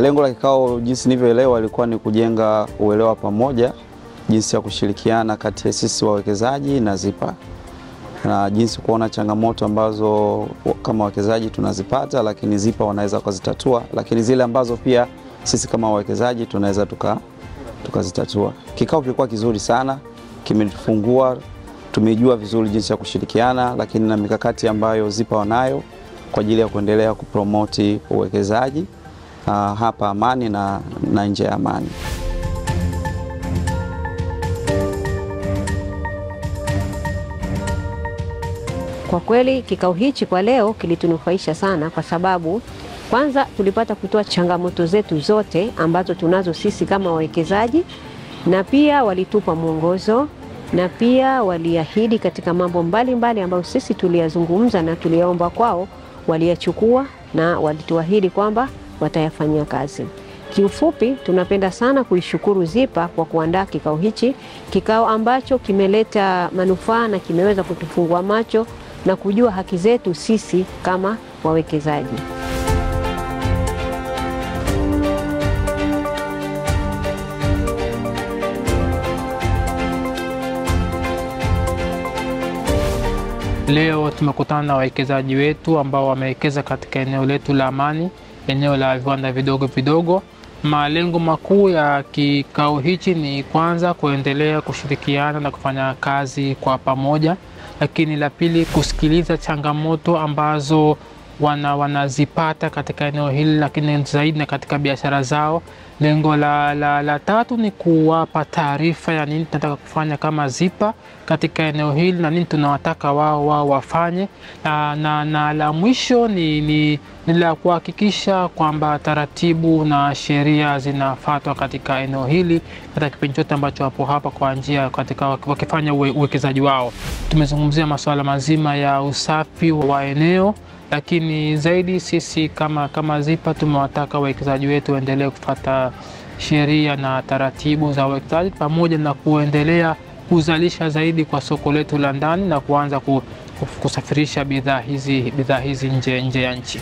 Lengo la kikao jinsi nilivyoelewa ilikuwa ni kujenga uelewa pamoja jinsi ya kushirikiana kati ya sisi wawekezaji na ZIPA, na jinsi kuona changamoto ambazo kama wawekezaji tunazipata lakini ZIPA wanaweza kuzitatua, lakini zile ambazo pia sisi kama wawekezaji tunaweza tukazitatua. Kikao kilikuwa kizuri sana, kimetufungua, tumejua vizuri jinsi ya kushirikiana, lakini na mikakati ambayo ZIPA wanayo kwa ajili ya kuendelea kupromoti uwekezaji hapa Amani na nje ya Amani. Kwa kweli kikao hichi kwa leo kilitunufaisha sana, kwa sababu kwanza tulipata kutoa changamoto zetu zote ambazo tunazo sisi kama wawekezaji, na pia walitupa mwongozo, na pia waliahidi katika mambo mbalimbali ambayo sisi tuliyazungumza na tuliyaomba kwao, waliyachukua na walituahidi kwamba watayafanyia kazi. Kiufupi, tunapenda sana kuishukuru ZIPA kwa kuandaa kikao hichi, kikao ambacho kimeleta manufaa na kimeweza kutufungua macho na kujua haki zetu sisi kama wawekezaji. Leo tumekutana na wawekezaji wetu ambao wamewekeza katika eneo letu la Amani, eneo la viwanda vidogo vidogo. Malengo makuu ya kikao hichi ni kwanza kuendelea kushirikiana na kufanya kazi kwa pamoja, lakini la pili kusikiliza changamoto ambazo wanazipata katika eneo hili, lakini zaidi na katika biashara zao. Lengo la tatu ni kuwapa taarifa ya nini tunataka kufanya kama ZIPA katika eneo hili na nini tunawataka wao wafanye, na la mwisho ni la kuhakikisha kwamba taratibu na sheria zinafuatwa katika eneo hili katika kipindi chote ambacho hapo hapa kwa njia katika wakifanya uwekezaji wao. Tumezungumzia masuala mazima ya usafi wa eneo, lakini zaidi sisi kama ZIPA tumewataka wawekezaji wetu waendelee kufuata sheria na taratibu za uwekezaji, pamoja na kuendelea kuzalisha zaidi kwa soko letu la ndani na kuanza kusafirisha bidhaa hizi nje ya nchi.